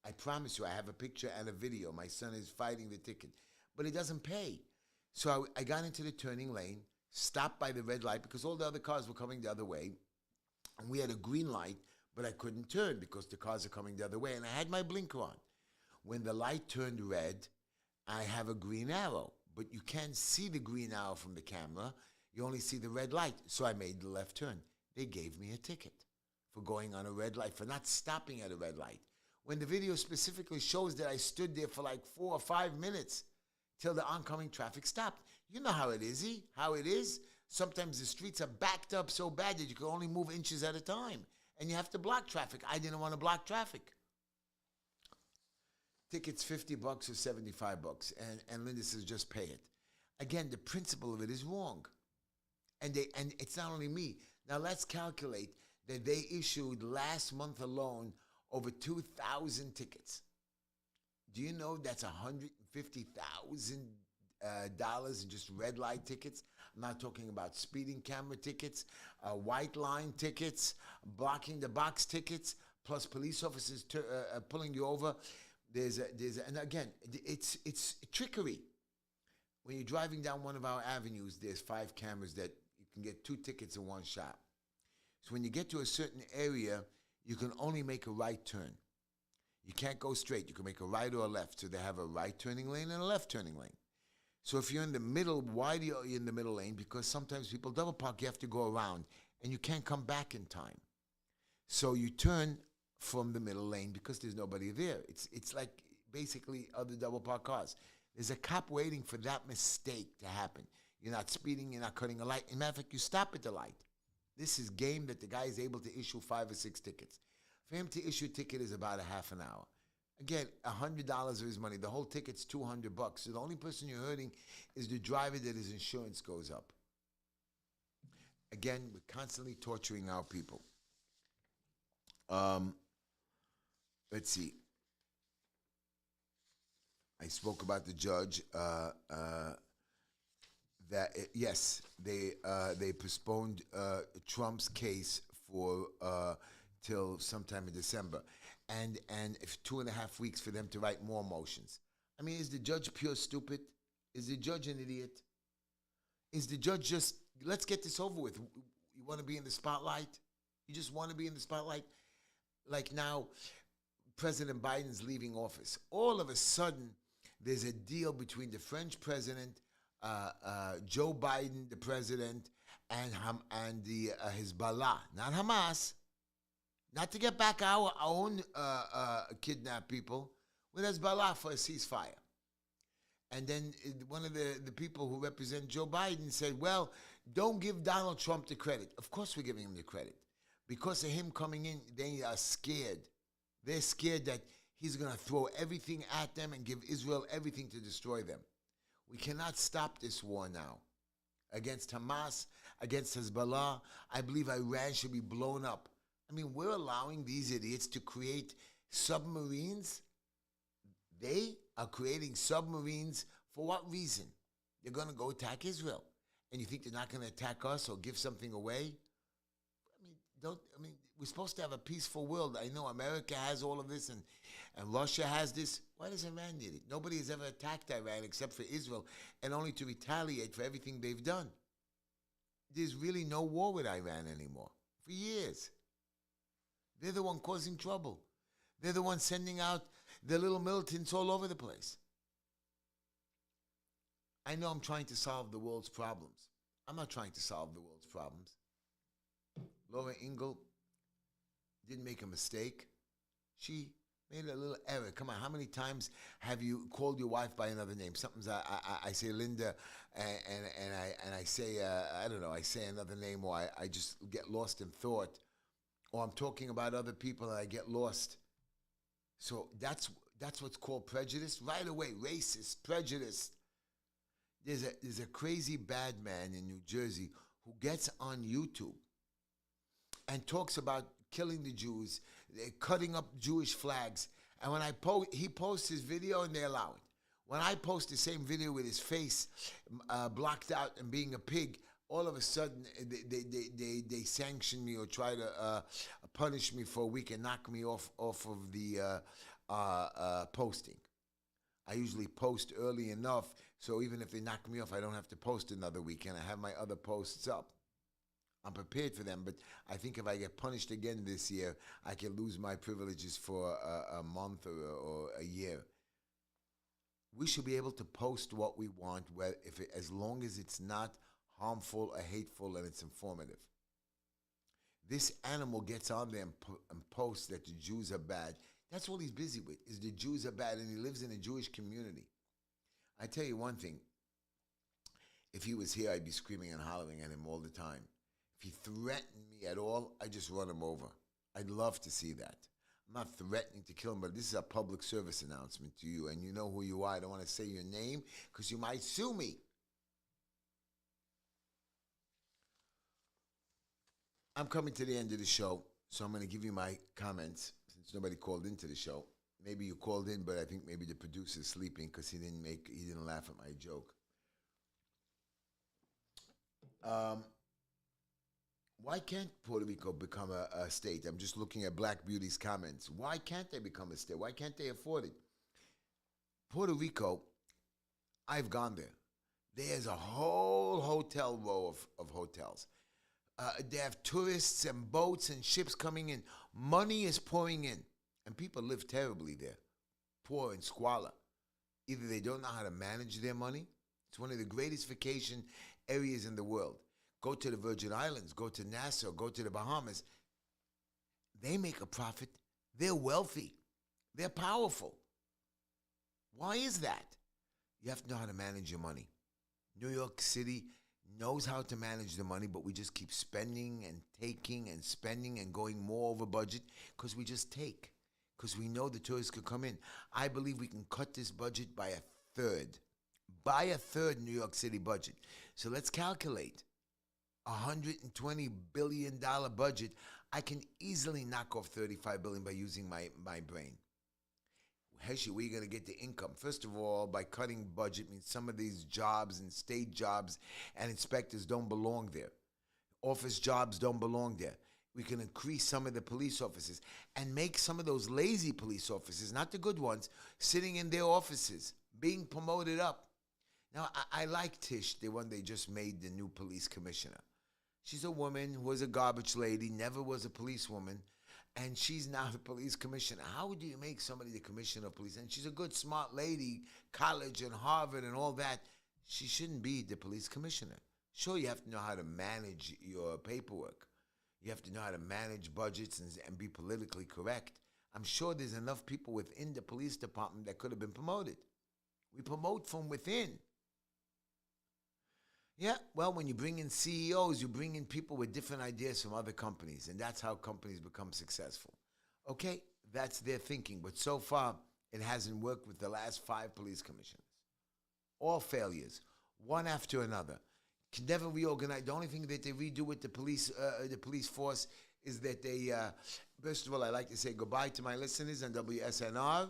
I promise you, I have a picture and a video. My son is fighting the ticket, but he doesn't pay. So I got into the turning lane, stopped by the red light because all the other cars were coming the other way, and we had a green light, but I couldn't turn because the cars are coming the other way, and I had my blinker on. When the light turned red, I have a green arrow, but you can't see the green arrow from the camera. You only see the red light, so I made the left turn. They gave me a ticket for going on a red light, for not stopping at a red light. When the video specifically shows that I stood there for like 4 or 5 minutes till the oncoming traffic stopped. You know how it is, how it is. Sometimes the streets are backed up so bad that you can only move inches at a time, and you have to block traffic. I didn't want to block traffic. Tickets $50 or $75, and Linda says just pay it. Again, the principle of it is wrong, and it's not only me. Now let's calculate that they issued last month alone over 2,000 tickets. Do you know that's $150,000 in just red light tickets? I'm not talking about speeding camera tickets, white line tickets, blocking the box tickets, plus police officers pulling you over. And again, it's trickery. When you're driving down one of our avenues, there's 5 cameras that you can get 2 tickets in one shot. So when you get to a certain area, you can only make a right turn. You can't go straight. You can make a right or a left. So they have a right turning lane and a left turning lane. So if you're in the middle, why are you in the middle lane? Because sometimes people double park, you have to go around, and you can't come back in time. So you turn from the middle lane because there's nobody there. It's like basically other double park cars. There's a cop waiting for that mistake to happen. You're not speeding, you're not cutting a light. As a matter of fact, you stop at the light. This is game that the guy is able to issue 5 or 6 tickets. For him to issue a ticket is about a half an hour. Again, $100 of his money. The whole ticket's $200. So the only person you're hurting is the driver that his insurance goes up. Again, we're constantly torturing our people. Let's see. I spoke about the judge. Yes, they postponed Trump's case for till sometime in December, and if 2.5 weeks for them to write more motions. I mean, is the judge pure stupid? Is the judge an idiot? Is the judge just, let's get this over with? You want to be in the spotlight? You just want to be in the spotlight? Like now, President Biden's leaving office. All of a sudden, there's a deal between the French president, Joe Biden, the president, and the Hezbollah, not Hamas, not to get back our own kidnapped people, with Hezbollah for a ceasefire. And then one of the people who represent Joe Biden said, well, don't give Donald Trump the credit. Of course we're giving him the credit. Because of him coming in, they are scared. They're scared that he's going to throw everything at them and give Israel everything to destroy them. We cannot stop this war now. Against Hamas, against Hezbollah, I believe Iran should be blown up. I mean, we're allowing these idiots to create submarines. They are creating submarines for what reason? They're going to go attack Israel. And you think they're not going to attack us or give something away? We're supposed to have a peaceful world. I know America has all of this and Russia has this. Why does Iran need it? Nobody has ever attacked Iran except for Israel, and only to retaliate for everything they've done. There's really no war with Iran anymore. For years. They're the one causing trouble. They're the one sending out their little militants all over the place. I know I'm trying to solve the world's problems. I'm not trying to solve the world's problems. Laura Ingle didn't make a mistake. She made a little error. Come on, how many times have you called your wife by another name? Sometimes I say Linda, and I say, I don't know, I say another name, or I just get lost in thought. Or I'm talking about other people and I get lost. So that's what's called prejudice. Right away, racist, prejudiced. There's a crazy bad man in New Jersey who gets on YouTube and talks about killing the Jews, cutting up Jewish flags. And when he posts his video and they allow it. When I post the same video with his face blocked out and being a pig, all of a sudden they sanction me or try to punish me for a week and knock me off of the posting. I usually post early enough, so even if they knock me off, I don't have to post another week, and I have my other posts up. I'm prepared for them, but I think if I get punished again this year, I can lose my privileges for a month or a year. We should be able to post what we want, as long as it's not harmful or hateful and it's informative. This animal gets on there and posts that the Jews are bad. That's all he's busy with, is the Jews are bad, and he lives in a Jewish community. I tell you one thing. If he was here, I'd be screaming and hollering at him all the time. If he threatened me at all, I'd just run him over. I'd love to see that. I'm not threatening to kill him, but this is a public service announcement to you, and you know who you are. I don't want to say your name because you might sue me. I'm coming to the end of the show, so I'm going to give you my comments since nobody called into the show. Maybe you called in, but I think maybe the producer's sleeping because he didn't laugh at my joke. Why can't Puerto Rico become a state? I'm just looking at Black Beauty's comments. Why can't they become a state? Why can't they afford it? Puerto Rico, I've gone there. There's a whole hotel row of hotels. They have tourists and boats and ships coming in. Money is pouring in. And people live terribly there. Poor and squalor. Either they don't know how to manage their money. It's one of the greatest vacation areas in the world. Go to the Virgin Islands, go to Nassau, go to the Bahamas. They make a profit. They're wealthy. They're powerful. Why is that? You have to know how to manage your money. New York City knows how to manage the money, but we just keep spending and taking and spending and going more over budget because we just take. Because we know the tourists could come in. I believe we can cut this budget by a third. By a third New York City budget. So let's calculate. $120 billion budget. I can easily knock off $35 billion by using my brain. Heshy, where are you going to get the income? First of all, by cutting budget means some of these jobs and state jobs and inspectors don't belong there. Office jobs don't belong there. We can increase some of the police offices and make some of those lazy police officers, not the good ones, sitting in their offices, being promoted up. Now, I like Tish, the one they just made the new police commissioner. She's a woman who was a garbage lady, never was a policewoman, and she's now the police commissioner. How do you make somebody the commissioner of police? And she's a good, smart lady, college and Harvard and all that. She shouldn't be the police commissioner. Sure, you have to know how to manage your paperwork. You have to know how to manage budgets and be politically correct. I'm sure there's enough people within the police department that could have been promoted. We promote from within. Yeah, well, when you bring in CEOs, you bring in people with different ideas from other companies, and that's how companies become successful. Okay, that's their thinking, but so far, it hasn't worked with the last 5 police commissioners. All failures, one after another. Can never reorganize. The only thing that they redo with the police force is that they, first of all, I like to say goodbye to my listeners on WSNR,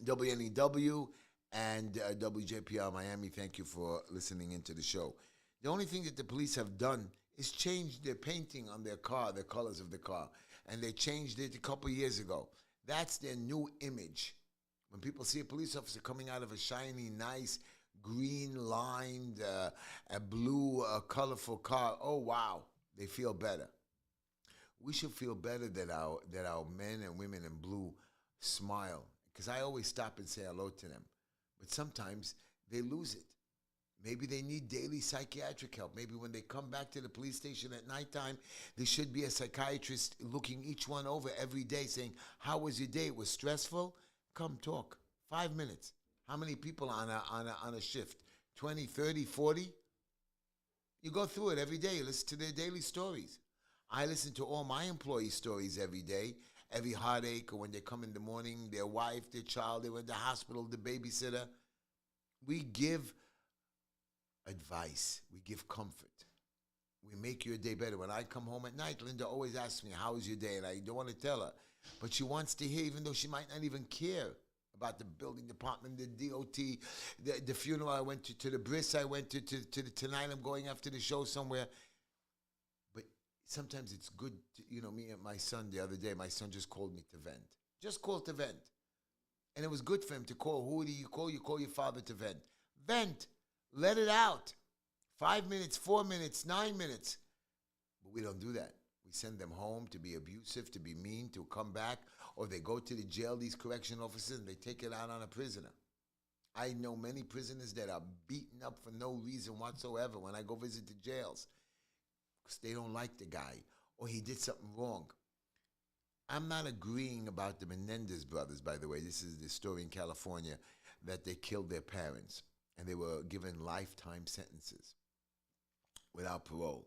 WNEW, and WJPR Miami. Thank you for listening into the show. The only thing that the police have done is change their painting on their car, the colors of the car, and they changed it a couple years ago. That's their new image. When people see a police officer coming out of a shiny, nice, green-lined, a blue, colorful car, oh, wow, they feel better. We should feel better that our men and women in blue smile, because I always stop and say hello to them. But sometimes they lose it. Maybe they need daily psychiatric help. Maybe when they come back to the police station at nighttime, there should be a psychiatrist looking each one over every day saying, how was your day? It was stressful? Come talk. 5 minutes. How many people on a shift? 20, 30, 40? You go through it every day. You listen to their daily stories. I listen to all my employees' stories every day. Every heartache, or when they come in the morning, their wife, their child, they were in the hospital, the babysitter. We give advice. We give comfort. We make your day better. When I come home at night, Linda always asks me, how was your day? And I don't want to tell her. But she wants to hear, even though she might not even care about the building department, the DOT, the funeral I went to the bris I went to tonight I'm going after the show somewhere. But sometimes it's good to, me and my son the other day, my son just called me to vent. Just called to vent. And it was good for him to call. Who do you call? You call your father to vent. Vent. Let it out. 5 minutes, 4 minutes, 9 minutes. But we don't do that. We send them home to be abusive, to be mean, to come back, or they go to the jail, these correction officers, and they take it out on a prisoner. I know many prisoners that are beaten up for no reason whatsoever when I go visit the jails because they don't like the guy or he did something wrong. I'm not agreeing about the Menendez brothers, by the way. This is the story in California that they killed their parents and they were given lifetime sentences without parole.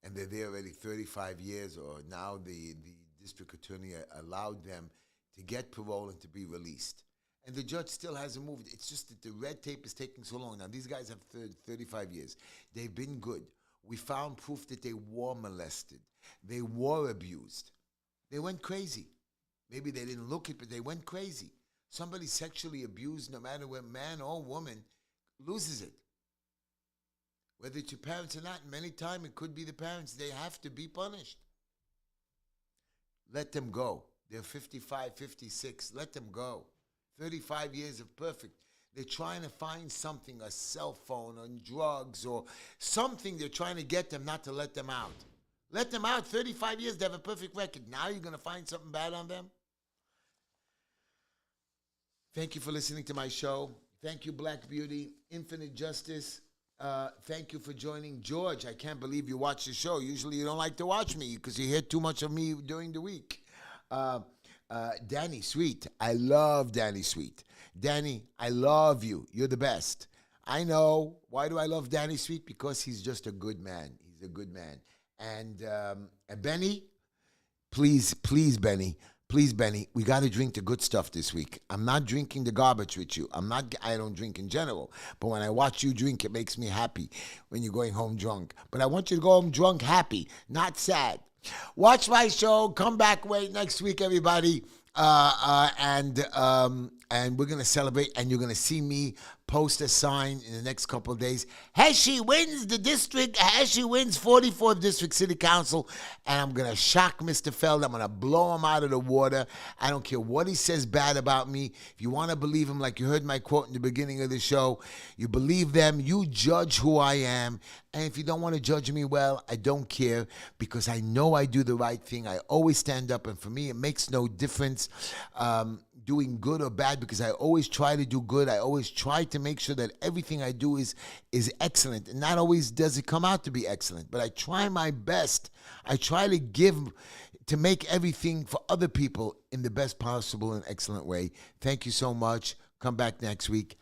And they're there already 35 years, or now the district attorney allowed them to get parole and to be released. And the judge still hasn't moved. It's just that the red tape is taking so long. Now, these guys have 35 years. They've been good. We found proof that they were molested. They were abused. They went crazy. Maybe they didn't look it, but they went crazy. Somebody sexually abused, no matter what, man or woman, loses it. Whether it's your parents or not, many times it could be the parents. They have to be punished. Let them go. They're 55, 56. Let them go. 35 years of perfect. They're trying to find something, a cell phone or drugs or something. They're trying to get them not to let them out. Let them out. 35 years, they have a perfect record. Now you're going to find something bad on them? Thank you for listening to my show. Thank you, Black Beauty, Infinite Justice. Thank you for joining. George, I can't believe you watch the show. Usually you don't like to watch me because you hear too much of me during the week. Danny Sweet. I love Danny Sweet. Danny, I love you. You're the best. I know. Why do I love Danny Sweet? Because he's just a good man. He's a good man. And Benny, please, Benny. Please, Benny, we got to drink the good stuff this week. I'm not drinking the garbage with you. I don't drink in general. But when I watch you drink, it makes me happy when you're going home drunk. But I want you to go home drunk happy, not sad. Watch my show. Come back next week, everybody. And we're going to celebrate. And you're going to see me post a sign in the next couple of days. Heshy wins the district. Heshy wins 44th District City Council. And I'm going to shock Mr. Feld. I'm going to blow him out of the water. I don't care what he says bad about me. If you want to believe him, like you heard my quote in the beginning of the show, you believe them. You judge who I am. And if you don't want to judge me, well, I don't care, because I know I do the right thing. I always stand up. And for me, it makes no difference doing good or bad, because I always try to do good. I always try to make sure that everything I do is excellent. And not always does it come out to be excellent, but I try my best. I try to make everything for other people in the best possible and excellent way. Thank you so much. Come back next week.